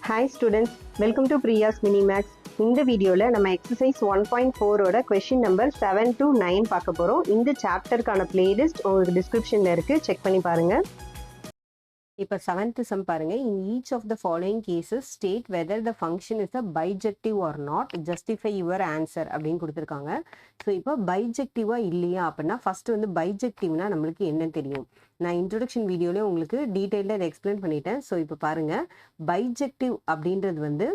Hi students, welcome to Priya's Minimax. இந்த வீடியோல நம்ம எக்ஸசைஸ் 1.4 ஓட கொஸ்டின் நம்பர் 7 to 9 பார்க்க போறோம். இந்த சாப்டருக்கான பிளேலிஸ்ட் உங்களுக்கு டிஸ்கிரிப்ஷன்ல இருக்கு, செக் பண்ணி பாருங்க. இப்போ 7th சம் பாருங்க. In each of the following cases state whether the function is a bijective or not, justify your answer அப்படின்னு கொடுத்துருக்காங்க. ஸோ இப்போ பைஜெக்டிவா இல்லையா அப்படின்னா ஃபர்ஸ்ட் வந்து பைஜெக்டிவ்னா நம்மளுக்கு என்ன தெரியும். நான் இன்ட்ரோடக்ஷன் வீடியோலேயே உங்களுக்கு டீட்டெயிலாக இதை எக்ஸ்பிளைன் பண்ணிட்டேன். ஸோ இப்போ பாருங்க, பைஜெக்டிவ் அப்படின்றது வந்து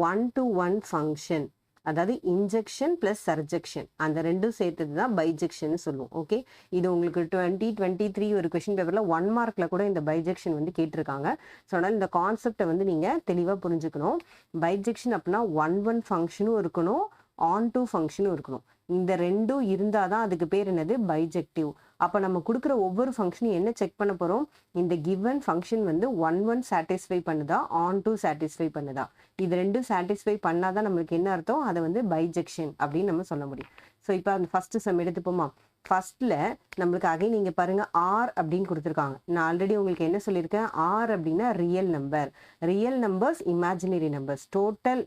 1-to-1 ஃபங்க்ஷன், அதாவது இன்ஜெக்ஷன் பிளஸ் சர்ஜெக்ஷன், அந்த ரெண்டும் சேர்த்தது தான் பைஜெக்ஷன் சொல்லுவோம். ஓகே, இது உங்களுக்கு 2023 ஒரு கொஸ்டின் பேப்பரில் 1 மார்க்ல கூட இந்த பைஜெக்ஷன் வந்து கேட்டிருக்காங்க. ஸோ அதனால் இந்த கான்செப்டை வந்து நீங்கள் தெளிவாக புரிஞ்சுக்கணும். பைஜெக்ஷன் அப்படின்னா 1-1 ஃபங்க்ஷனும் இருக்கணும், on-to ஃபங்க்ஷனும் இருக்கணும். இந்த ரெண்டும் இருந்தால் தான் அதுக்கு பேர் என்னது, பைஜெக்டிவ். அப்போ நம்ம கொடுக்குற ஒவ்வொரு ஃபங்க்ஷனும் என்ன செக் பண்ண போகிறோம், இந்த கிவன் ஃபங்க்ஷன் வந்து 1-1 சாட்டிஸ்ஃபை பண்ணுதா, on-to சாட்டிஸ்ஃபை பண்ணுதா. இது ரெண்டும் சாட்டிஸ்ஃபை பண்ணாதான் நம்மளுக்கு என்ன அர்த்தம், அதை வந்து பைஜெக்ஷன் அப்படின்னு நம்ம சொல்ல முடியும். ஸோ இப்போ அந்த ஃபர்ஸ்ட் சம் எடுத்துப்போமா. ஃபர்ஸ்ட்ல நம்மளுக்கு அகைன் நீங்க பாருங்க ஆர் அப்படின்னு கொடுத்துருக்காங்க. நான் ஆல்ரெடி உங்களுக்கு என்ன சொல்லியிருக்கேன், ஆர் அப்படின்னா real number. Real numbers, imaginary numbers, total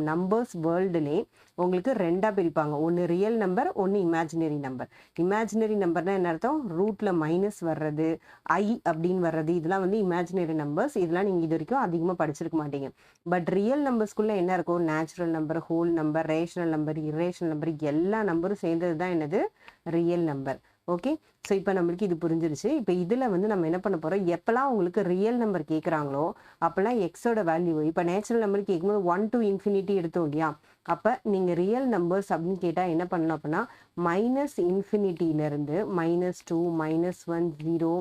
numbers வேர்ல்டுலே உங்களுக்கு ரெண்டா பிரிப்பாங்க. ஒன்று ரியல் நம்பர், ஒன்று இமேஜினரி நம்பர். இமேஜினரி நம்பர்னா என்ன அர்த்தம், ரூட்ல மைனஸ் வர்றது, ஐ அப்படின்னு வர்றது, இதெல்லாம் வந்து இமேஜினரி நம்பர்ஸ். இதெல்லாம் நீங்க இது வரைக்கும் அதிகமாக படிச்சிருக்க மாட்டீங்க. பட் ரியல் நம்பர்ஸ்குள்ள என்ன இருக்கும், natural number, whole number, rational number, irrational number, எல்லா நம்பரும் சேர்ந்தது தான் என்னது, ரியல் நம்பர். ஓகே, ஸோ இப்போ நம்மளுக்கு இது புரிஞ்சிருச்சு. இப்போ இதில் வந்து நம்ம என்ன பண்ண போகிறோம், எப்போல்லாம் உங்களுக்கு ரியல் நம்பர் கேட்குறாங்களோ அப்போல்லாம் எக்ஸோட வேல்யூ, இப்போ நேச்சுரல் நம்பர் கேட்கும்போது 1 to infinity எடுத்தோம் இல்லையா, அப்போ நீங்கள் ரியல் நம்பர்ஸ் அப்படின்னு கேட்டால் என்ன பண்ணணும் அப்படின்னா மைனஸ் இன்ஃபினிட்டியிலேருந்து -2, -1, 0,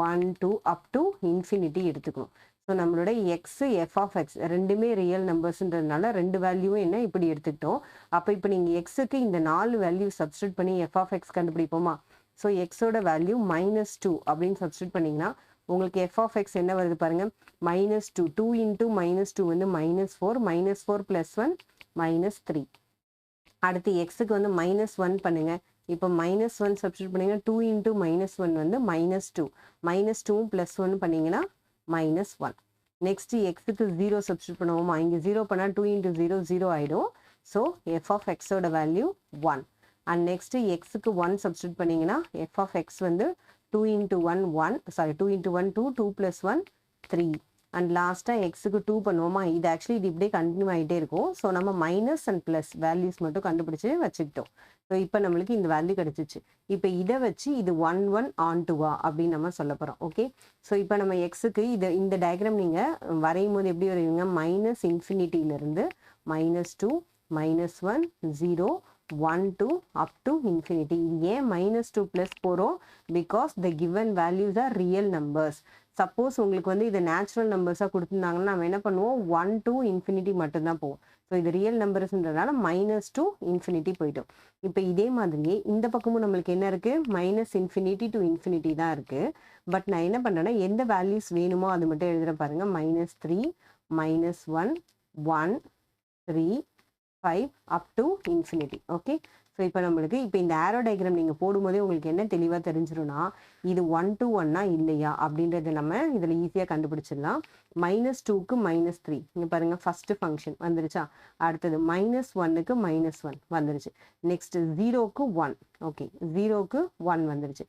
1, 2 அப் டு இன்ஃபினிட்டி எடுத்துக்கணும். ஸோ நம்மளோட எக்ஸ் எஃப் ஆஃப் எக்ஸ் ரெண்டுமே ரியல் நம்பர்ஸ்ன்றதுனால ரெண்டு வேல்யூவும் என்ன இப்படி எடுத்துக்கிட்டோம். அப்போ இப்போ நீங்கள் எக்ஸுக்கு இந்த 4 வேல்யூ சப்ஸ்டியூட் பண்ணி எஃப் ஆஃப் எக்ஸ் கண்டுபிடிப்போமா. ஸோ எக்ஸோட வேல்யூ -2 அப்படின்னு சப்ஸ்டியூட் பண்ணிங்கன்னா உங்களுக்கு எஃப் ஆஃப் எக்ஸ் என்ன வருது பாருங்க, -2. 2 into -2 வந்து -4, -4 + 1 -3. அடுத்து எக்ஸுக்கு வந்து -1 பண்ணுங்க. இப்போ -1 சப்ஸ்டியூட் பண்ணீங்கன்னா 2 into -1 வந்து -2, -2 + 1 பண்ணீங்கன்னா -1. நெக்ஸ்ட் எக்ஸுக்கு 0 சப்ஸ்டியூட் பண்ணுவோமா, இங்கே 0 பண்ணால் 2 into 0 0 ஆகிடும். ஸோ எஃப் ஆஃப் எக்ஸோட வேல்யூ 1. அண்ட் நெக்ஸ்ட் எக்ஸுக்கு 1 சப்ஸ்டியூட் பண்ணிங்கன்னா எஃப் ஆஃப் எக்ஸ் வந்து 2 into 1 1, சாரி 2 into 1 2, 2 + 1 3. அண்ட் லாஸ்ட்டாக எக்ஸுக்கு 2 பண்ணுவோமா. இது ஆக்சுவலி இது இப்படியே கண்டினியூ ஆகிட்டே இருக்கும். ஸோ நம்ம மைனஸ் அண்ட் ப்ளஸ் வேல்யூஸ் மட்டும் கண்டுபிடிச்சி வச்சுக்கிட்டோம். ஸோ இப்போ நம்மளுக்கு இந்த வேல்யூ கிடச்சிச்சு. இப்போ இதை வச்சு இது 1-1 on-to-வா அப்படின்னு நம்ம சொல்ல போகிறோம். ஓகே, ஸோ இப்போ நம்ம எக்ஸுக்கு இந்த டயக்ராம் நீங்கள் வரையும் போது எப்படி வரைவீங்க, மைனஸ் இன்ஃபினிட்டியிலேருந்து -2, -1, 0, 1, 2 up to infinity. ஏன் -2 ப்ளஸ் போகிறோம், because the given values are real numbers. Suppose உங்களுக்கு வந்து இது நேச்சுரல் நம்பர்ஸாக கொடுத்துருந்தாங்கன்னா நம்ம என்ன பண்ணுவோம், 1 to infinity மட்டும்தான் போவோம். ஸோ இது ரியல் நம்பர்ஸ்ன்றதுனால -to infinity போயிட்டோம். இப்போ இதே மாதிரியே இந்த பக்கமும் நம்மளுக்கு என்ன இருக்குது, -infinity to infinity தான் இருக்குது. பட் நான் என்ன பண்ணுறேன்னா எந்த வேல்யூஸ் வேணுமோ அது மட்டும் எழுதுகிறேன் பாருங்கள். -3, -1, 1, 3, 5 up to infinity. Okay, so இப்போ நம்மளுக்கு இப்போ இந்த ஆரோ டயக்ராம் நீங்கள் போடும்போதே உங்களுக்கு என்ன தெளிவாக தெரிஞ்சிடும்னா இது 1-to-1 இல்லையா அப்படின்றத நம்ம இதில் ஈஸியாக கண்டுபிடிச்சிடலாம். -2க்கு -3 இங்கே பாருங்கள், ஃபஸ்ட்டு ஃபங்க்ஷன் வந்துருச்சா. அடுத்தது -1க்கு -1 வந்துருச்சு. நெக்ஸ்ட் 0க்கு 1, ஓகே 0க்கு 1 வந்துருச்சு.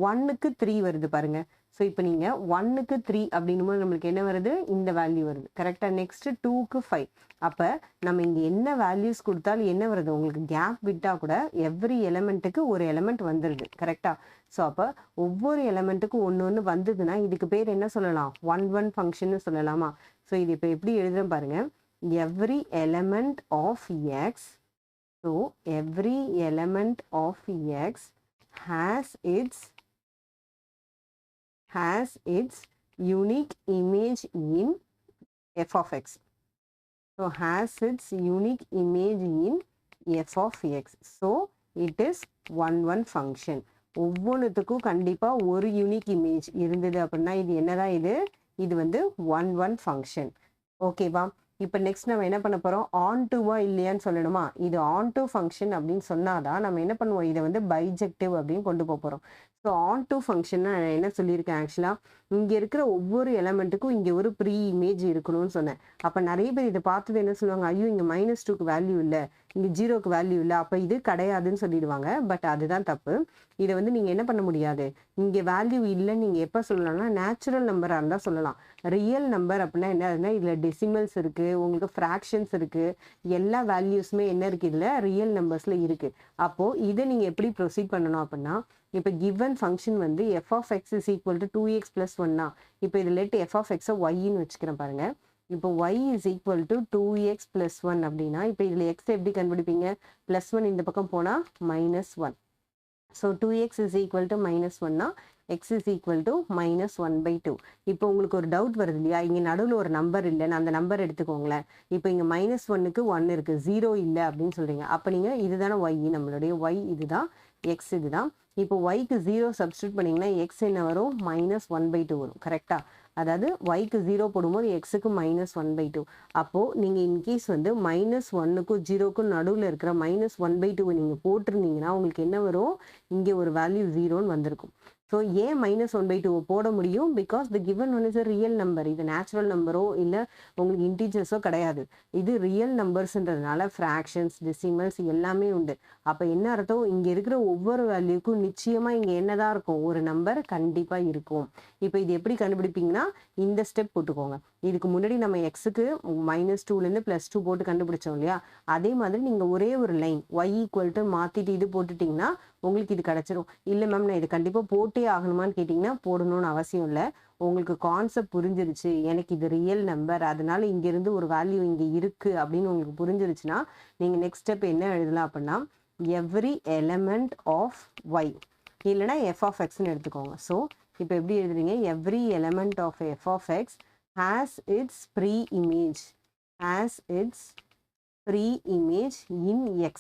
1க்கு 3 வருது பாருங்கள். ஸோ இப்போ நீங்கள் 1க்கு 3 அப்படின்னும் போது நம்மளுக்கு என்ன வருது, இந்த வேல்யூ வருது கரெக்டாக. நெக்ஸ்ட் 2க்கு 5. அப்போ நம்ம இங்கே என்ன வேல்யூஸ் கொடுத்தாலும் என்ன வருது, உங்களுக்கு கேப் விட்டால் கூட எவ்ரி எலமெண்ட்டுக்கு ஒரு எலமெண்ட் வந்துடுது கரெக்டாக. ஸோ அப்போ ஒவ்வொரு எலமெண்ட்டுக்கும் ஒன்று ஒன்று வந்ததுன்னா இதுக்கு பேர் என்ன சொல்லலாம், 1-1 ஃபங்க்ஷன்னு சொல்லலாமா. ஸோ இது இப்போ எப்படி எழுதுறேன் பாருங்கள், every element of x, so every element of x has its unique image in f of x. So has its unique image in f of x. So it is 1-1 function. ஒவ்வொன்றுத்துக்கும் கண்டிப்பாக ஒரு unique image இருந்தது அப்படின்னா இது என்னதான், இது வந்து 1-1 function. ஓகேவா. இப்போ நெக்ஸ்ட் நம்ம என்ன பண்ண போகிறோம், on-to-வா இல்லையான்னு சொல்லணுமா. இது on-to ஃபங்க்ஷன் அப்படின்னு சொன்னாதான் நம்ம என்ன பண்ணுவோம், இதை வந்து பைஜெக்டிவ் அப்படின்னு கொண்டு போகிறோம். ஸோ ஆன் டு ஃபங்க்ஷன்னா நான் என்ன சொல்லியிருக்கேன் ஆக்சுவலாக, இங்கே இருக்கிற ஒவ்வொரு எலமெண்ட்டுக்கும் இங்கே ஒரு ப்ரீ இமேஜ் இருக்கணும்னு சொன்னேன். அப்போ நிறைய பேர் இதை பார்த்தது என்ன சொல்லுவாங்க, ஐயோ இங்கே -2க்கு வேல்யூ இல்லை, இங்கே 0க்கு வேல்யூ இல்லை, அப்போ இது கிடையாதுன்னு சொல்லிடுவாங்க. பட் அதுதான் தப்பு. இதை வந்து நீங்கள் என்ன பண்ண முடியாது, இங்கே வேல்யூ இல்லைன்னு நீங்கள் எப்போ சொல்லலாம்னா நேச்சுரல் நம்பராக இருந்தால் சொல்லலாம். ரியல் நம்பர் அப்படின்னா என்ன, இதில் டெசிமல்ஸ் இருக்குது, உங்களுக்கு ஃப்ராக்ஷன்ஸ் இருக்குது, எல்லா வேல்யூஸுமே என்ன இருக்குது இதில் ரியல் நம்பர்ஸில் இருக்குது. அப்போது இதை நீங்கள் எப்படி ப்ரொசீட் பண்ணணும் அப்படின்னா, இப்போ கிவன் ஃபங்க்ஷன் வந்து f of x is equal to 2x plus 1 இப்போ இது லெட் f of x yன்னு வச்சுக்கிறேன் பாருங்க. இப்போ y is equal to 2x plus 1 அப்படின்னா இப்போ இதில் x எப்படி கண்டுபிடிப்பீங்க, +1 இந்த பக்கம் போனால் -1. So 2x is equal to -1னா x is equal to -1/2. இப்போ உங்களுக்கு ஒரு டவுட் வருது இல்லையா, இங்கே நடுவில் ஒரு நம்பர் இல்லைன்னு அந்த நம்பர் எடுத்துக்கோங்களேன். இப்போ இங்கே -1க்கு 1 இருக்குது, 0 இல்லை அப்படின்னு சொல்கிறீங்க. அப்போ நீங்கள் இதுதானே y, நம்மளுடைய y இதுதான், x இதுதான். இப்போ yக்கு 0 சப்ஸ்டியூட் பண்ணிங்கன்னா x என்ன வரும், -1/2 வரும். கரெக்டாக, அதாவது yக்கு 0 போடும்போது xக்கு -1/2. அப்போது நீங்கள் இன்கேஸ் வந்து -1க்கும் 0க்கும் நடுவில் இருக்கிற -1/2 நீங்கள் போட்டிருந்தீங்கன்னா உங்களுக்கு என்ன வரும், இங்கே ஒரு வேல்யூ 0ன்னு வந்திருக்கும். ஸோ ஏன் -1/2 போட முடியும், because the given one is a real number. இது நேச்சுரல் நம்பரோ இல்லை உங்களுக்கு இன்டீஜர்ஸோ கிடையாது, இது ரியல் நம்பர்ஸ்ன்றதுனால ஃப்ராக்ஷன்ஸ் டெசிமல்ஸ் எல்லாமே உண்டு. அப்போ என்ன அர்த்தம், இங்கே இருக்கிற ஒவ்வொரு வேல்யூக்கும் நிச்சயமாக இங்கே என்னதான் இருக்கும், ஒரு நம்பர் கண்டிப்பாக இருக்கும். இப்போ இது எப்படி கண்டுபிடிப்பீங்கன்னா இந்த ஸ்டெப் போட்டுக்கோங்க. இதுக்கு முன்னாடி நம்ம எக்ஸுக்கு -2லேருந்து +2 போட்டு கண்டுபிடிச்சோம் இல்லையா, அதே மாதிரி நீங்கள் ஒரே ஒரு லைன் y ஈக்குவல் மாற்றிட்டு இது போட்டுட்டிங்கன்னா உங்களுக்கு இது கிடச்சிரும். இல்லை மேம் நான் இது கண்டிப்பாக போட்டே ஆகணுமான்னு கேட்டிங்கன்னா போடணும்னு அவசியம் இல்லை. உங்களுக்கு கான்செப்ட் புரிஞ்சிருச்சு, எனக்கு இது ரியல் நம்பர், அதனால இங்கேருந்து ஒரு வேல்யூ இங்கே இருக்குது அப்படின்னு உங்களுக்கு புரிஞ்சிருச்சுன்னா நீங்கள் நெக்ஸ்ட் ஸ்டெப் என்ன எழுதலாம் அப்படின்னா, எவ்ரி எலமெண்ட் ஆஃப் y இல்லைனா f of xன்னு எடுத்துக்கோங்க. ஸோ இப்போ எப்படி எழுதுறீங்க, every element of f of x has its pre-image in x.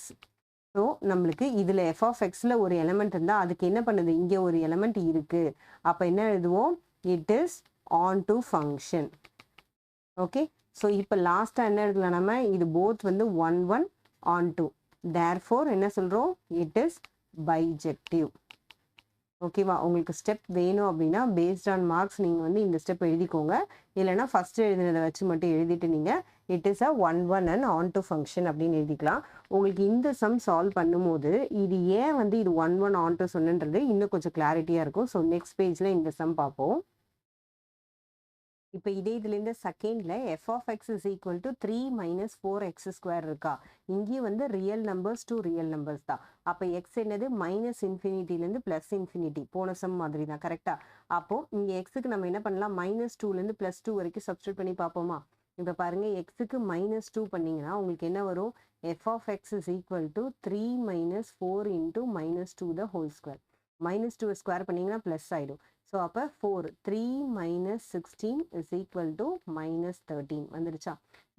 So நம்மளுக்கு இதில் f of xல ஒரு எலமெண்ட் இருந்தால் அதுக்கு என்ன பண்ணுது, இங்கே ஒரு எலமெண்ட் இருக்குது. அப்போ என்ன எழுதுவோம், it is on to function. Okay, so இப்போ லாஸ்ட்டாக என்ன எழுதலாம் நம்ம, இது போத் வந்து 1 1 ஆன் டு, தேர்ஃபோர் என்ன சொல்கிறோம், இட் இஸ் பைஜெக்டிவ். ஓகேவா, உங்களுக்கு ஸ்டெப் வேணும் அப்படின்னா பேஸ்ட் ஆன் மார்க்ஸ் நீங்கள் வந்து இந்த ஸ்டெப் எழுதிக்கோங்க. இல்லைனா ஃபஸ்ட்டு எழுதினதை வச்சு மட்டும் எழுதிட்டு நீங்கள் it is a 1 1 and on to function அப்படின்னு எழுதிக்கலாம். உங்களுக்கு இந்த சம் சால்வ் பண்ணும்போது இது ஏன் வந்து இது 1 1 ஆன் டு சொன்னன்றது இன்னும் கொஞ்சம் கிளாரிட்டியாக இருக்கும். ஸோ நெக்ஸ்ட் பேஜில் இந்த சம் பார்ப்போம். இப்போ இதே இதுலேருந்து செகண்டில் f of x is equal to 3 - 4x² இருக்கா, இங்கேயும் வந்து real numbers to real numbers தான். அப்போ x என்னது -∞ +∞, போன சம் மாதிரி தான். கரெக்டாக, அப்போது இங்கே எக்ஸுக்கு நம்ம என்ன பண்ணலாம், -2லேருந்து +2 வரைக்கும் சப்ஸ்டியூட் பண்ணி பார்ப்போமா. இப்போ பாருங்கள், எக்ஸுக்கு -2 பண்ணிங்கன்னா உங்களுக்கு என்ன வரும், f of x is equal to 3 - 4 × -2 the whole square. -2 square பண்ணிங்கன்னா ப்ளஸ் ஆகிடும். ஸோ அப்போ 4 3 - 16 is equal to -13 வந்துருச்சா.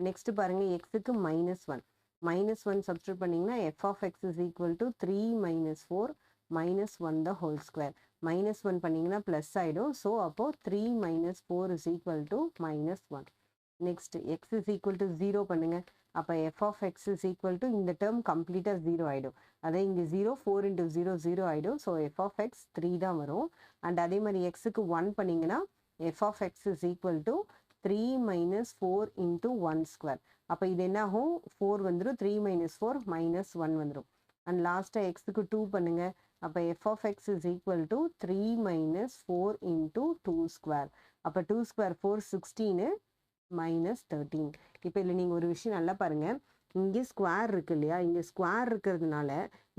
நெக்ஸ்ட் பாருங்கள், எக்ஸுக்கு -1 சப்ஸ்டியூட் பண்ணிங்கன்னா f of x is equal to 3 - 4 -1 the whole square. -1 பண்ணிங்கன்னா ப்ளஸ் ஆகிடும். ஸோ அப்போது 3 - 4 is equal to -1. Next x is equal to 0 பண்ணுங்க. அப்போ f of x is equal to இந்த டேர்ம் கம்ப்ளீட்டாக 0 ஆகிடும். அதே இங்கே 0 4 × 0 0 ஆகிடும். ஸோ f of x 3 தான் வரும். அண்ட் அதே மாதிரி எக்ஸுக்கு 1 பண்ணிங்கன்னா f of x is equal to 3 - 4 × 1 square. அப்போ இது என்ன ஆகும், 4 வந்துடும், 3 - 4 -1 வந்துடும். அண்ட் லாஸ்ட்டாக எக்ஸுக்கு 2 பண்ணுங்க. அப்போ f of x is equal to 3 - 4 × 2 square. அப்போ 2 ஸ்கொயர் 4 16 -13. இப்போ இதில் நீங்கள் ஒரு விஷயம் நல்லா பாருங்கள், இங்கே ஸ்கொயர் இருக்கு இல்லையா, இங்கே ஸ்கொயர் இருக்கிறதுனால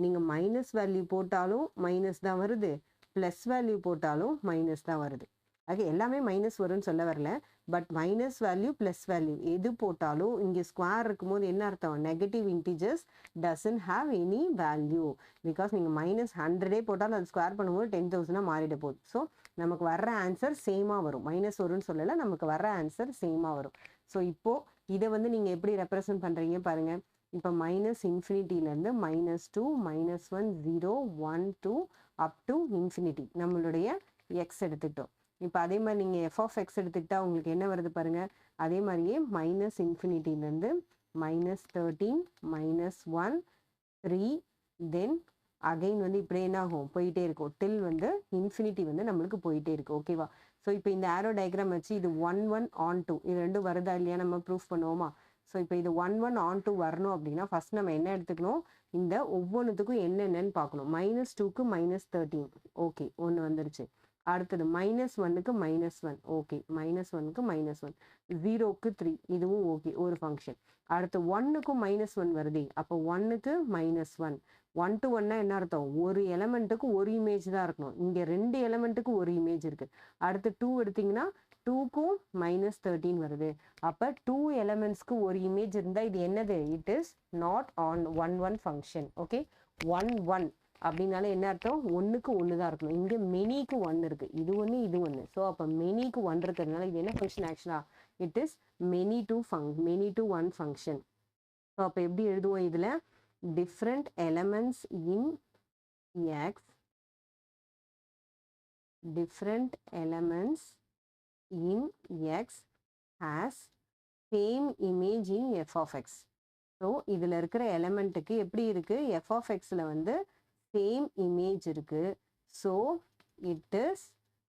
நீங்கள் மைனஸ் வேல்யூ போட்டாலும் மைனஸ் தான் வருது, ப்ளஸ் வேல்யூ போட்டாலும் மைனஸ் தான் வருது. ஓகே, எல்லாமே மைனஸ் வரும்னு சொல்ல வரல, but minus value plus value எது போட்டாலும் இங்கே ஸ்கொயர் இருக்கும்போது என்ன அர்த்தம், negative integers doesn't have any value. Because நீங்கள் -100 போட்டாலும் அது ஸ்கொயர் பண்ணும்போது 10,000 மாறிட போகுது. ஸோ நமக்கு வர்ற ஆன்சர் சேமாக வரும், மைனஸ் வரும்னு சொல்லலை, நமக்கு வர்ற ஆன்சர் சேமாக வரும். ஸோ இப்போது இதை வந்து நீங்கள் எப்படி ரெப்ரசன்ட் பண்ணுறீங்க பாருங்கள். இப்போ -∞ -2 -1 0 1 2 அப் டு இன்ஃபினிட்டி நம்மளுடைய எக்ஸ் எடுத்துக்கிட்டோம். இப்போ அதே மாதிரி நீங்கள் f of x எடுத்துக்கிட்டா உங்களுக்கு என்ன வருது பாருங்கள். அதே மாதிரியே -∞ -13 -1 3 தென் அகைன் வந்து இப்படி என்ன ஆகும் போயிட்டே இருக்கும் டில் வந்து இன்ஃபினிட்டி வந்து நம்மளுக்கு போயிட்டே இருக்கு ஓகேவா. ஸோ இப்போ இந்த ஆரோ டயக்ராம் வச்சு இது 1 1 on 2 இது ரெண்டும் வருதா இல்லையா நம்ம ப்ரூஃப் பண்ணுவோமா. ஸோ இப்போ இது 1 1 on 2 வரணும் அப்படின்னா ஃபர்ஸ்ட் நம்ம என்ன எடுத்துக்கணும், இந்த ஒவ்வொன்றுத்துக்கும் என்னென்னு பார்க்கணும். -2க்கு -13 ஓகே ஒன்று வந்துருச்சு. அடுத்தது -1க்கு -1 ஓகே, -1க்கு -1, 0க்கு 3 இதுவும் ஓகே ஒரு ஃபங்க்ஷன். அடுத்து 1க்கும் -1 வருது, அப்போ 1க்கு -1. 1 to 1 என்ன அர்த்தம், ஒரு எலமெண்ட்டுக்கு ஒரு இமேஜ் தான் இருக்கணும். இங்கே 2 எலமெண்ட்டுக்கு ஒரு இமேஜ் இருக்கு. அடுத்து 2 எடுத்தீங்கன்னா 2க்கும் -13 வருது. அப்போ 2 எலமெண்ட்ஸ்க்கு ஒரு இமேஜ் இருந்தால் இது என்னது, it is not on 1 1 function okay. 1 1 அப்படின்னால என்ன அர்த்தம், 1க்கு 1 தான் இருக்கணும். இங்கே மெனிக்கு 1 இருக்கு, இது ஒன்று இது ஒன்று. ஸோ அப்போ மெனிக்கு 1 இருக்கிறதுனால இது என்ன ஃபங்க்ஷன் ஆக்சுவலா, it is many to 1 function. So அப்போ எப்படி எழுதுவோம் இதில், different elements in X, different elements in X has same image in f of x. So இதில் இருக்கிற எலமெண்ட்டுக்கு எப்படி இருக்கு, f of xல வந்து சேம் இமேஜ் இருக்கு. So it is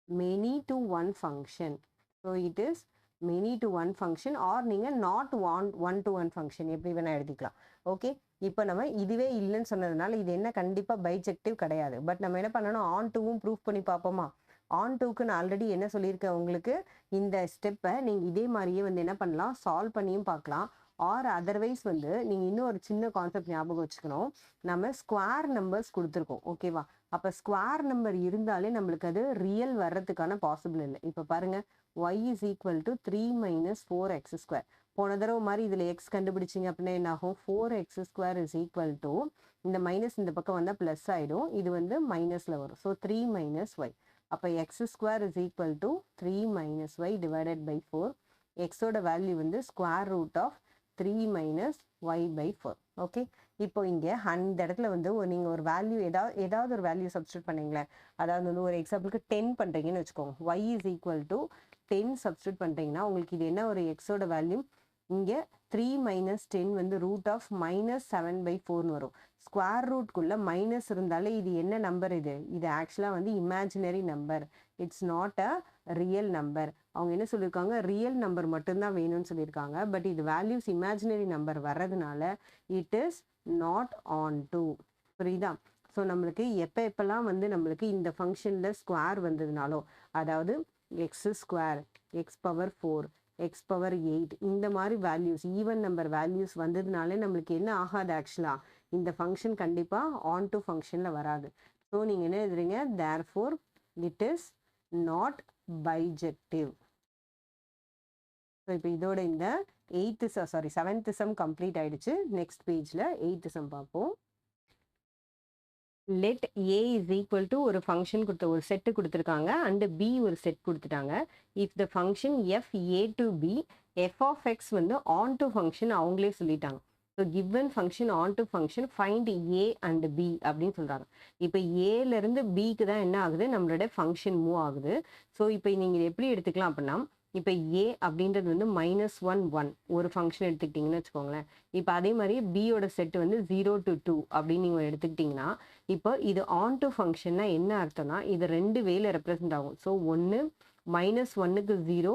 many to 1 function. So it is many to 1 function or நீங்கள் not 1 to 1 function எப்படி வேணால் எழுதிக்கலாம் ஓகே. இப்போ நம்ம இதுவே இல்லைன்னு சொன்னதுனால இது என்ன கண்டிப்பாக பைஜெக்டிவ் கிடையாது. பட் நம்ம என்ன பண்ணணும், ஆன் டூவும் ப்ரூஃப் பண்ணி பார்ப்போமா. ஆன் டூக்கு நான் ஆல்ரெடி என்ன சொல்லியிருக்கேன் உங்களுக்கு, இந்த ஸ்டெப்பை நீங்கள் இதே மாதிரியே வந்து என்ன பண்ணலாம், சால்வ் பண்ணியும் பார்க்கலாம். ஆர் அதர்வைஸ் வந்து நீங்கள் இன்னும் ஒரு சின்ன கான்செப்ட் ஞாபகம் வச்சுக்கணும், நம்ம ஸ்கொயர் நம்பர்ஸ் கொடுத்துருக்கோம் ஓகேவா. அப்போ ஸ்கொயர் நம்பர் இருந்தாலே நம்மளுக்கு அது ரியல் வர்றதுக்கான பாசிபிள் இல்லை. இப்போ பாருங்க, y is equal to 3 - 4x². போன தடவை மாதிரி இதில் எக்ஸ் கண்டுபிடிச்சிங்க அப்படின்னா என்ன ஆகும், 4x² is equal to இந்த மைனஸ் இந்த பக்கம் வந்தால் ப்ளஸ் ஆகிடும், இது வந்து மைனஸில் வரும். So 3 - y. அப்போ x² is equal to 3 - y divided by 4. எக்ஸோட வேல்யூ வந்து square root of 3 - y/4 okay. இப்போ இங்கே அந்த இடத்துல வந்து நீங்கள் ஒரு வேல்யூ ஏதாவது ஒரு வேல்யூ சப்ஸ்டியூட் பண்ணீங்களேன். அதாவது வந்து ஒரு எக்ஸாம்பிளுக்கு 10 பண்ணுறீங்கன்னு வச்சுக்கோங்க, y is equal to 10 substitute பண்ணுறீங்கன்னா உங்களுக்கு இது என்ன ஒரு எக்ஸோட வேல்யூ, இங்கே 3 - 10 வந்து ரூட் ஆஃப் -7/4 வரும். ஸ்கொயர் ரூட்குள்ளே மைனஸ் இருந்தாலே இது என்ன நம்பர், இது ஆக்சுவலாக வந்து imaginary number, it's not a real number. அவங்க என்ன சொல்லியிருக்காங்க, ரியல் நம்பர் மட்டும்தான் வேணும்னு சொல்லியிருக்காங்க. பட் இது வேல்யூஸ் இமேஜினரி நம்பர் வர்றதுனால it is not onto. புரியுதா. ஸோ நம்மளுக்கு எப்பெல்லாம் வந்து நம்மளுக்கு இந்த ஃபங்க்ஷனில் ஸ்கொயர் வந்ததுனாலோ, அதாவது x², x⁴, x⁴8 இந்த மாதிரி வேல்யூஸ் ஈவன் நம்பர் வேல்யூஸ் வந்ததுனாலே நம்மளுக்கு என்ன ஆகாது, ஆக்சுவலாக இந்த ஃபங்க்ஷன் கண்டிப்பாக ஆன் டு ஃபங்க்ஷனில் வராது. ஸோ நீங்கள் என்ன எழுதுறீங்க, therefore it is not bijective. So இப்போ இதோட இந்த 7th சம் கம்ப்ளீட் ஆயிடுச்சு. நெக்ஸ்ட் பேஜில் 8th சம் பார்ப்போம். Let a is equal to ஒரு ஃபங்க்ஷன் ஒரு செட்டு கொடுத்துருக்காங்க அண்டு பி ஒரு செட் கொடுத்துட்டாங்க. If the function f a to b f of x வந்து ஆன் டு ஃபங்க்ஷன் அவங்களே சொல்லிட்டாங்க. So given function onto function find a and b அப்படின்னு சொல்கிறாங்க. இப்போ ஏலேருந்து பிக்கு தான் என்ன ஆகுது, நம்மளோட ஃபங்க்ஷன் மூவ் ஆகுது. ஸோ இப்போ நீங்கள் எப்படி எடுத்துக்கலாம் அப்படின்னா, இப்போ ஏ அப்படின்றது வந்து -1 1 ஒரு ஃபங்க்ஷன் எடுத்துக்கிட்டிங்கன்னு வச்சுக்கோங்களேன். இப்போ அதே மாதிரி பியோட செட்டு வந்து 0 to 2 அப்படின்னு நீங்கள் எடுத்துக்கிட்டிங்கன்னா, இப்போ இது ஆன் டு ஃபங்க்ஷன்னா என்ன அர்த்தம்னா, இது 2 வேல ரெப்ரசென்ட் ஆகும். ஸோ ஒன்று -1க்கு 0,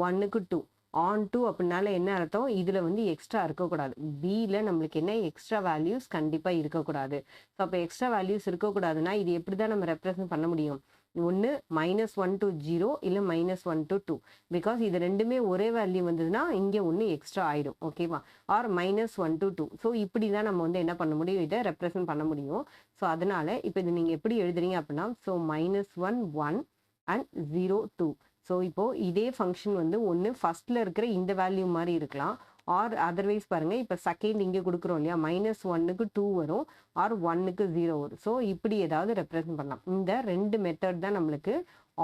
1க்கு 2. ஆன் டூ அப்படின்னால என்ன அர்த்தம், இதில் வந்து எக்ஸ்ட்ரா இருக்கக்கூடாது. பியில் நம்மளுக்கு என்ன எக்ஸ்ட்ரா வேல்யூஸ் கண்டிப்பாக இருக்கக்கூடாது. ஸோ அப்போ எக்ஸ்ட்ரா வேல்யூஸ் இருக்கக்கூடாதுன்னா இது எப்படி தான் நம்ம ரெப்ரசென்ட் பண்ண முடியும், ஒன்று -1 to 0 இல்லை -1 to 2. பிகாஸ் இது ரெண்டுமே ஒரே வேல்யூ வந்ததுன்னா இங்கே ஒன்று எக்ஸ்ட்ரா ஆகிடும் ஓகேவா. R -1 to 2. ஸோ இப்படி தான் நம்ம வந்து என்ன பண்ண முடியும், இதை ரெப்ரசென்ட் பண்ண முடியும். ஸோ அதனால இப்போ இது நீங்கள் எப்படி எழுதுறீங்க அப்படின்னா, ஸோ -1 1 அண்ட் 0 2. ஸோ இப்போது இதே ஃபங்க்ஷன் வந்து ஒன்று ஃபஸ்ட்டில் இருக்கிற இந்த வேல்யூ மாதிரி இருக்கலாம், ஆர் அதர்வைஸ் பாருங்கள் இப்போ செகண்ட் இங்கே கொடுக்குறோம் இல்லையா, -1க்கு 2 வரும், ஆர் 1க்கு 0 வரும். ஸோ இப்படி ஏதாவது ரெப்ரசென்ட் பண்ணலாம். இந்த 2 மெத்தட் தான் நம்மளுக்கு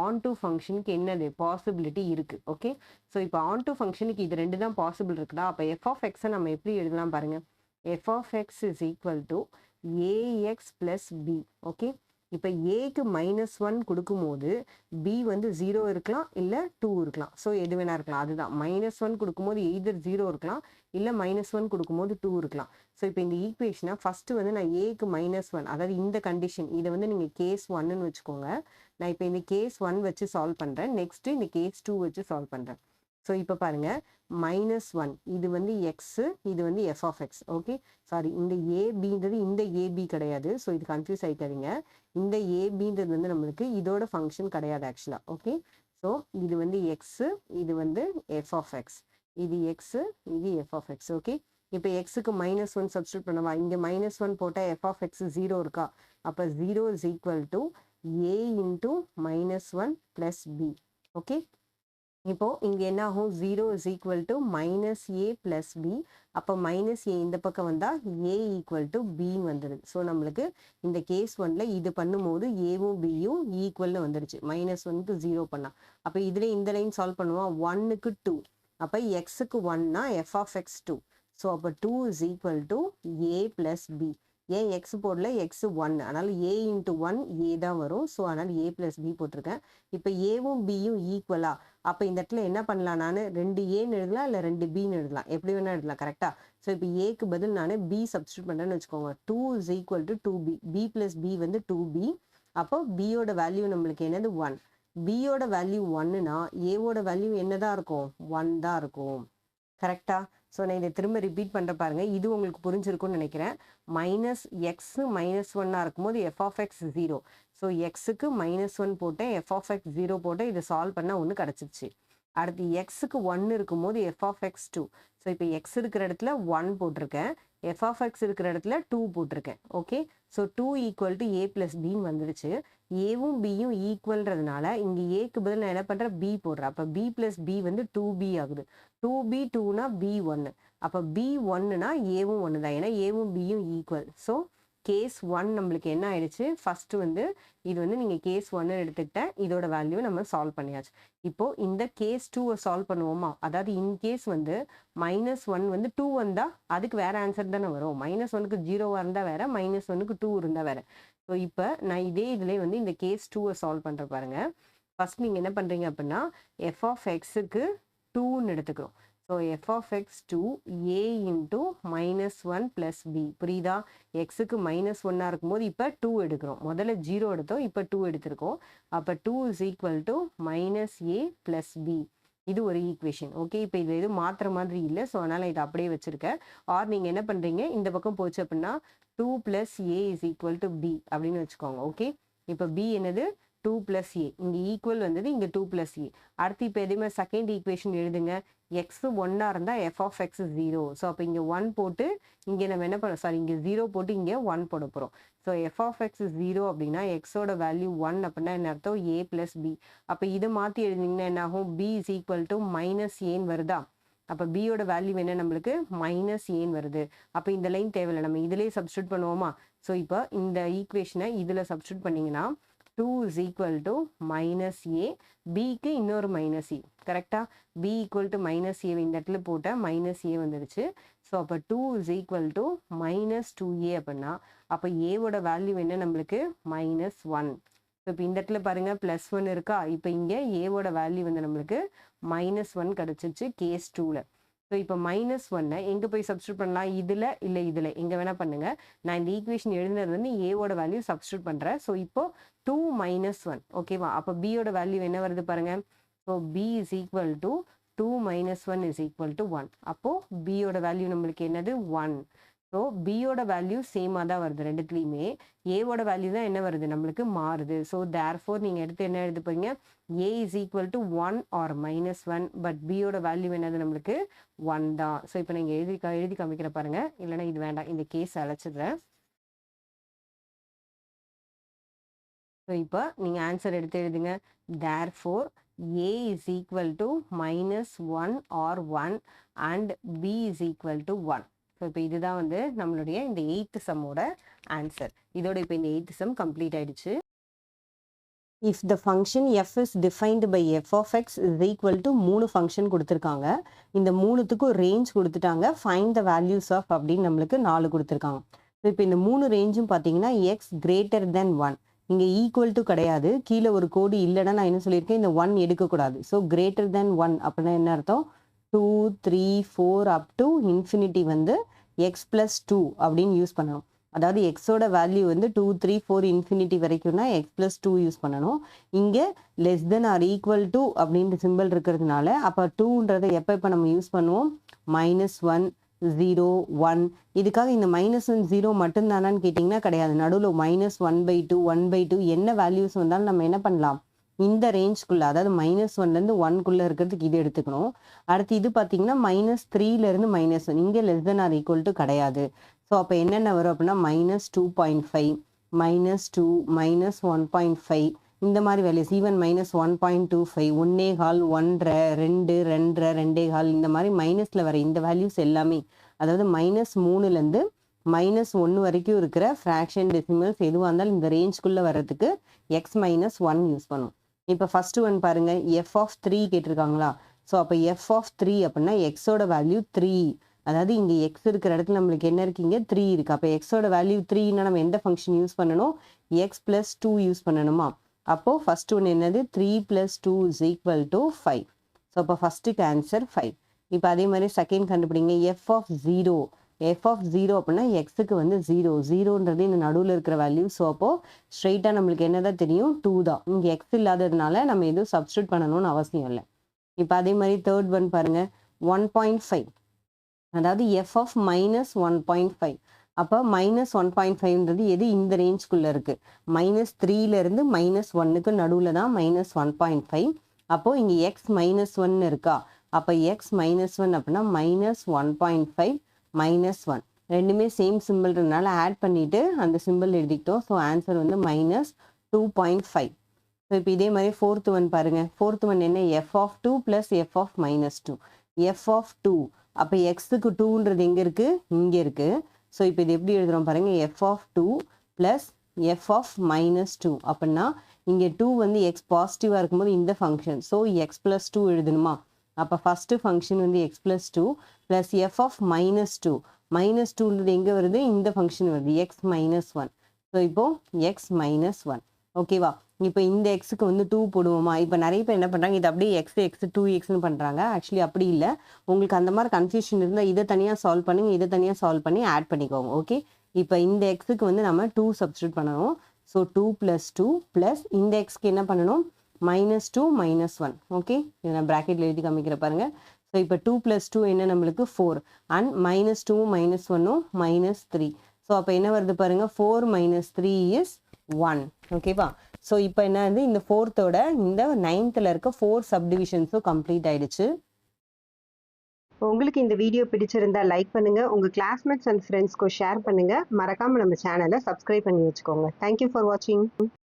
ஆன் டு ஃபங்க்ஷனுக்கு என்னது பாசிபிலிட்டி இருக்குது ஓகே. ஸோ இப்போ ஆன் டு ஃபங்க்ஷனுக்கு இது 2 தான் பாசிபிள் இருக்குதா. அப்போ எஃப் ஆஃப் எக்ஸை நம்ம எப்படி எழுதலாம் பாருங்கள், f of x is equal to ax + b okay. இப்போ ஏக்கு -1 கொடுக்கும்போது பி வந்து 0 இருக்கலாம் இல்லை 2 இருக்கலாம். ஸோ எது வேணா இருக்கலாம். அதுதான் -1 கொடுக்கும்போது எய்தர் 0 இருக்கலாம் இல்லை -1 கொடுக்கும்போது 2 இருக்கலாம். ஸோ இப்போ இந்த ஈக்குவேஷனை ஃபர்ஸ்ட் வந்து நான் ஏக்கு -1, அதாவது இந்த கண்டிஷன் இதை வந்து நீங்கள் கேஸ் 1ன்னு வச்சுக்கோங்க. நான் இப்போ இந்த கேஸ் 1 வச்சு சால்வ் பண்ணுறேன். நெக்ஸ்ட் இந்த கேஸ் 2 வச்சு சால்வ் பண்ணுறேன். ஸோ இப்போ பாருங்க -1 இது வந்து எக்ஸு, இது வந்து f of x. Okay, sorry, இந்த ஏபின்றது இந்த ஏபி கிடையாது. ஸோ இது கன்ஃபியூஸ் ஆகிக்காதீங்க. இந்த ஏபின்றது வந்து நம்மளுக்கு இதோட ஃபங்க்ஷன் கிடையாது ஆக்சுவலாக. ஓகே, ஸோ இது வந்து எக்ஸு, இது வந்து எஃப் ஆஃப் எக்ஸ், இது எக்ஸு, இது எஃப் ஆஃப் எக்ஸ். ஓகே, இப்போ எக்ஸுக்கு -1 சப்ஸ்டியூட் பண்ணவா? இங்கே -1 போட்டால் எஃப் ஆஃப் எக்ஸ் 0 இருக்கா? அப்போ 0 is equal to a into -1 plus b. Okay, இப்போ இங்க என்ன ஆகும்? 0 is equal to -a plus b. அப்போ -a இந்த பக்கம் வந்தா a ஈக்குவல் டு பின்னு வந்துடுது. ஸோ நம்மளுக்கு இந்த கேஸ் 1ல இது பண்ணும்போது ஏவும் பியும் ஈக்குவல்னு வந்துடுச்சு. -1க்கு 0 பண்ணா. அப்போ இதுல இந்த லைன் சால்வ் பண்ணுவோம். 1க்கு 2, அப்போ எக்ஸுக்கு 1னா எஃப் ஆஃப் எக்ஸ் 2. ஸோ அப்போ 2 is equal to a plus b. ஏன் எக்ஸ் போடல? எக்ஸ் 1, அதனால a இன்ட்டு 1 a தான் வரும். ஸோ அதனால a ப்ளஸ் பி போட்டிருக்கேன். இப்போ ஏவும் பியும் ஈக்குவலா? அப்போ இந்த இடத்துல என்ன பண்ணலாம்? நான் 2a எழுதலாம் இல்லை 2b எழுதலாம், எப்படி வேணா எழுதலாம். கரெக்டா? ஸோ இப்போ ஏக்கு பதில் நான் b சப்ஸ்டியூட் பண்ணுறேன்னு வச்சுக்கோங்க. 2 is equal to 2b. b plus b வந்து 2b. அப்போ பியோட வேல்யூ நம்மளுக்கு என்னது? 1. பியோட வேல்யூ 1னா ஏவோட வேல்யூ என்னதான் இருக்கும்? 1 தான் இருக்கும். கரெக்டா? ஸோ நான் இதை திரும்ப ரிப்பீட் பண்ணுற பாருங்க. இது உங்களுக்கு புரிஞ்சிருக்கும்னு நினைக்கிறேன். -x -1 இருக்கும்போது எஃப் ஆஃப் எக்ஸ் 0. ஸோ எக்ஸுக்கு -1 போட்டேன், எஃப் ஆஃப் எக்ஸ் 0 போட்டேன். இதை சால்வ் பண்ணால் ஒன்று கிடச்சிருச்சு. அடுத்து எக்ஸுக்கு 1 இருக்கும்போது எஃப் ஆஃப் எக்ஸ் 2. ஸோ இப்போ எக்ஸ் இருக்கிற இடத்துல 1 போட்டிருக்கேன், எஃப் ஆஃப் எக்ஸ் இருக்கிற இடத்துல 2 போட்டிருக்கேன். Okay, so 2 equal to A plus பின்னு வந்துடுச்சு. ஏவும் பியும் ஈக்குவல்ன்றதுனால இங்கே ஏக்கு பதில் நான் என்ன பண்ணுறேன்? பி போடுறேன். அப்போ பி ப்ளஸ் பி வந்து 2b ஆகுது. 2b 2னா b 1. அப்போ b 1னா ஏவும் 1 தான், ஏன்னா ஏவும் பியும் ஈக்குவல். ஸோ கேஸ் 1 நம்மளுக்கு என்ன ஆயிடுச்சு? ஃபர்ஸ்ட் வந்து இது வந்து நீங்கள் கேஸ் 1 எடுத்துக்கிட்டேன், இதோட வேல்யூ நம்ம சால்வ் பண்ணியாச்சு. இப்போ இந்த கேஸ் 2 சால்வ் பண்ணுவோமா? அதாவது இன் கேஸ் வந்து -1 வந்து 2 வந்தா அதுக்கு வேற ஆன்சர் தானே வரும். -1க்கு 0 இருந்தா வேற, -1க்கு 2 இருந்தா வேற. ஸோ இப்போ நான் இதே இதுலேயே வந்து இந்த கேஸ் 2 சால்வ் பண்ணுற பாருங்க. ஃபர்ஸ்ட் நீங்கள் என்ன பண்ணுறீங்க அப்படின்னா எஃப் ஆஃப் எக்ஸுக்கு 2ன்னு எடுத்துக்கிறோம். So f of x 2 a into -1 plus b. புரியுதா? எக்ஸுக்கு -1 இருக்கும்போது இப்போ 2 எடுக்கிறோம். முதல்ல 0 எடுத்தோம், இப்போ 2 எடுத்திருக்கோம். அப்போ 2 is equal to -a plus b. இது ஒரு ஈக்குவேஷன். ஓகே, இப்போ இது எதுவும் மாத்திர மாதிரி இல்லை. ஸோ அதனால் இதை அப்படியே வச்சுருக்கேன். ஆர் நீங்கள் என்ன பண்ணுறீங்க? இந்த பக்கம் போச்சு அப்படின்னா 2 plus a is equal to b அப்படின்னு வச்சுக்கோங்க. ஓகே, இப்போ b என்னது? 2 ப்ளஸ் a. இங்கே ஈக்குவல் வந்தது, இங்கே 2 ப்ளஸ் a. அடுத்து இப்போ எதுவுமே செகண்ட் ஈக்குவேஷன் எழுதுங்க. எக்ஸ் 1 இருந்தால் எஃப் ஆஃப் எக்ஸ் 0. ஸோ அப்போ இங்கே 1 போட்டு இங்கே நம்ம என்ன பண்ண, சாரி, இங்கே 0 போட்டு இங்கே 1 போட போகிறோம். ஸோ எஃப் ஆஃப் எக்ஸ் 0 அப்படின்னா எக்ஸோட வேல்யூ 1 அப்படின்னா என்ன அர்த்தம்? a plus b. அப்போ இதை மாற்றி எழுதிங்கன்னா என்ன ஆகும்? b இஸ் ஈக்குவல் டு -aன்னு வருதா? அப்போ பியோட வேல்யூ என்ன நம்மளுக்கு? -aன்னு வருது. அப்போ இந்த லைன் தேவையில்லை, நம்ம இதிலே சப்ஸ்டியூட் பண்ணுவோமா? ஸோ இப்போ இந்த ஈக்குவேஷனை இதில் சப்ஸ்டியூட் பண்ணிங்கன்னா 2 இஸ் ஈக்குவல் டு -a, பிக்கு இன்னொரு -e. கரெக்டா? b ஈக்குவல் டு -a இந்த இடத்துல போட்டால் -a வந்துடுச்சு. ஸோ அப்போ 2 இஸ் ஈக்குவல் டு -2a அப்படின்னா அப்போ ஏவோட வேல்யூ என்ன நம்மளுக்கு? -1. ஸோ இப்போ இந்த இடத்துல பாருங்க +1 இருக்கா? இப்போ இங்கே ஏவோட வேல்யூ வந்து நம்மளுக்கு -1 கிடச்சிருச்சு கேஸ் 2ல. ஸோ இப்போ -1 எங்கே போய் சப்ஸ்டியூட் பண்ணலாம்? இதில் இல்லை இதில் எங்கே வேணால் பண்ணுங்கள். நான் இந்த ஈக்குவேஷன் எழுதுனது வந்து ஏவோட வேல்யூ சப்ஸ்டியூட் பண்ணுறேன். ஸோ இப்போ 2 - 1. ஓகேவா? அப்போ பியோட வேல்யூ என்ன வருது பாருங்க. So b is equal to 2 - 1 is equal to 1. அப்போது பியோட வேல்யூ நம்மளுக்கு என்னது? 1. ஸோ பியோட வேல்யூ சேமாக தான் வருது ரெண்டுத்துலேயுமே. ஏவோட வேல்யூ தான் என்ன வருது? நம்மளுக்கு மாறுது. ஸோ தேர்ஃபோர் நீங்கள் எடுத்து என்ன எழுத போறீங்க? a is equal to 1 or -1. But பியோட வேல்யூ என்னது? நம்மளுக்கு 1 தான். ஸோ இப்போ நீங்கள் எழுதி காமிக்கிற பாருங்க. இல்லைன்னா இது வேண்டாம், இந்த கேஸ் அழைச்சிடுறேன். ஸோ இப்போ நீங்கள் ஆன்சர் எடுத்து எழுதுங்க. Therefore a is equal to -1 or 1 and b is equal to 1. So இப்போ இதுதான் வந்து நம்மளுடைய இந்த 8th சம்மோட ஆன்சர். இதோட இப்போ இந்த 8th சம் கம்ப்ளீட் ஆயிடுச்சு. If the function f is defined by f of x is equal to 3 function கொடுத்துருக்காங்க. இந்த 3த்துக்கும் ரேஞ்ச் கொடுத்துட்டாங்க. ஃபைண்ட் த வேல்யூஸ் ஆஃப் அப்படின்னு நம்மளுக்கு 4 கொடுத்துருக்காங்க. ஸோ இப்போ இந்த 3 ரேஞ்சும் பார்த்தீங்கன்னா எக்ஸ் கிரேட்டர் தென் 1, இங்கே ஈக்குவல் டு கிடையாது, கீழே ஒரு கோடு இல்லைன்னா நான் என்ன சொல்லியிருக்கேன், இந்த 1 எடுக்கக்கூடாது. ஸோ கிரேட்டர் தென் 1 அப்படின்னா என்ன அர்த்தம், 2 3 4 அப் டு இன்ஃபினிட்டி வந்து எக்ஸ் ப்ளஸ் 2 அப்படின்னு யூஸ் பண்ணணும். அதாவது எக்ஸோட வேல்யூ வந்து 2 3 4 இன்ஃபினிட்டி வரைக்கும்னா எக்ஸ் ப்ளஸ் 2 யூஸ் பண்ணணும். இங்கே less than or equal to அப்படின்ற சிம்பிள் இருக்கிறதுனால அப்போ 2ன்றதை எப்போ நம்ம யூஸ் பண்ணுவோம், -1 0 1. இதுக்காக இந்த -1 0 மட்டும்தானான்னு கேட்டிங்கன்னா கிடையாது. நடுவில் -1/2 1/2 என்ன வேல்யூஸ் வந்தாலும் நம்ம என்ன பண்ணலாம், இந்த ரேஞ்ச்குள்ளே, அதாவது -1லேருந்து 1க்குள்ளே இருக்கிறதுக்கு இது எடுத்துக்கணும். அடுத்து இது பார்த்தீங்கன்னா -3லேருந்து -1, இங்கே less than or equal to கிடையாது. ஸோ அப்போ என்னென்ன வரும் அப்படின்னா -2.5 -2 -1.5 இந்த மாதிரி வேல்யூஸ், ஈவன் -1.25 1.25 1.5 2 2.5 2.25 இந்த மாதிரி மைனஸில் வர இந்த வேல்யூஸ் எல்லாமே, அதாவது -3லேருந்து -1 வரைக்கும் இருக்கிற ஃப்ராக்ஷன் டெசிமல்ஸ் எதுவாக இருந்தாலும் இந்த ரேஞ்ச்குள்ளே வர்றதுக்கு x - 1 யூஸ் பண்ணும். இப்போ ஃபர்ஸ்ட் ஒன் பாருங்க, f(3) கேட்டிருக்காங்களா. ஸோ அப்போ f(3) அப்படின்னா எக்ஸோட வேல்யூ 3, அதாவது இங்கே எக்ஸ் இருக்கிற இடத்துல நம்மளுக்கு என்ன இருக்கு, இங்கே 3 இருக்கு. அப்போ எக்ஸோட வேல்யூ 3னா நம்ம எந்த ஃபங்க்ஷன் யூஸ் பண்ணணும், எக்ஸ் ப்ளஸ் 2 யூஸ் பண்ணணுமா. அப்போ ஃபர்ஸ்ட் ஒன் என்னது, 3 + 2 = 5. ஸோ அப்போ ஃபர்ஸ்ட்டுக்கு ஆன்சர் 5. இப்போ அதே மாதிரி செகண்ட் கண்டுபிடிங்க, f(0) அப்படின்னா எக்ஸுக்கு வந்து 0ன்றது இந்த நடுவில் இருக்கிற வேல்யூ. ஸோ அப்போ ஸ்ட்ரெயிட்டாக நம்மளுக்கு என்னதான் தெரியும், 2 தான். இங்கே எக்ஸ் இல்லாததுனால நம்ம எதுவும் சப்ஸ்டியூட் பண்ணணும்னு அவசியம் இல்லை. இப்போ அதே மாதிரி தேர்ட் ஒன் பாருங்க, 1.5, அதாவது f(-1.5). அப்போ -1.5ன்றது எது, இந்த ரேஞ்ச்குள்ளே இருக்குது. -3லேருந்து -1க்கு நடுவில் தான் -1.5. அப்போது இங்கே x-1 இருக்கா. அப்போ x-1 அப்படின்னா -1.5 -1 ரெண்டுமே சேம் சிம்பிள்ன்றதுனால ஆட் பண்ணிவிட்டு அந்த சிம்பிள் எழுதிக்கிட்டோம். ஸோ ஆன்சர் வந்து -2.5. ஸோ இப்போ இதே மாதிரி ஃபோர்த் ஒன் பாருங்கள். ஃபோர்த் ஒன் என்ன, f(2) + f(-2). f(2) அப்போ எக்ஸுக்கு 2ன்றது எங்கே இருக்குது, இங்கே இருக்குது. ஸோ இப்போ இது எப்படி எழுதுகிறோம் பாருங்கள், f(2) + f(-2) அப்படின்னா இங்கே 2 வந்து எக்ஸ் பாசிட்டிவாக இருக்கும்போது இந்த ஃபங்க்ஷன், ஸோ எக்ஸ் ப்ளஸ் 2 எழுதணுமா. அப்போ ஃபஸ்ட்டு ஃபங்க்ஷன் வந்து எக்ஸ் ப்ளஸ் 2 ப்ளஸ் f(-2). -2ன்றது எங்கே வருது, இந்த ஃபங்க்ஷன் வருது, எக்ஸ் -1. ஸோ இப்போது எக்ஸ் -1. ஓகேவா. இப்போ இந்த எக்ஸுக்கு வந்து 2 போடுவோமா. இப்போ நிறைய பேர் என்ன பண்ணுறாங்க, இது அப்படியே எக்ஸ் 2xன்னு பண்ணுறாங்க. ஆக்சுவலி அப்படி இல்லை. உங்களுக்கு அந்த மாதிரி கன்ஃபியூஷன் இருந்தால் இதை தனியாக சால்வ் பண்ணுங்கள், இதை தனியாக சால்வ் பண்ணி ஆட் பண்ணிக்கோங்க. ஓகே. இப்போ இந்த எக்ஸுக்கு வந்து நம்ம 2 சப்ஸ்டியூட் பண்ணணும். ஸோ 2 + 2 ப்ளஸ் இந்த எக்ஸ்க்கு என்ன பண்ணணும், -2 -1. ஓகே, இதை நான் ப்ராக்கெட்டில் எழுதி காமிக்கிற பாருங்க. ஸோ இப்போ 2 + 2 என்ன நம்மளுக்கு 4, அண்ட் -2 -1 -3. ஸோ அப்போ என்ன வருது பாருங்க, 4 - 3 = 1. ஓகேவா. ஸோ இப்போ என்ன வந்து இந்த ஃபோர்த்தோட இந்த 9th இருக்க 4 சப்டிவிஷன்ஸும் கம்ப்ளீட் ஆயிடுச்சு. உங்களுக்கு இந்த வீடியோ பிடிச்சிருந்தா லைக் பண்ணுங்க, உங்க கிளாஸ்மேட்ஸ் அண்ட் ஃப்ரெண்ட்ஸ்க்கு ஷேர் பண்ணுங்க, மறக்காம நம்ம சேனலை சப்ஸ்கிரைப் பண்ணி வச்சுக்கோங்க. தேங்க்யூ ஃபார் வாட்சிங்.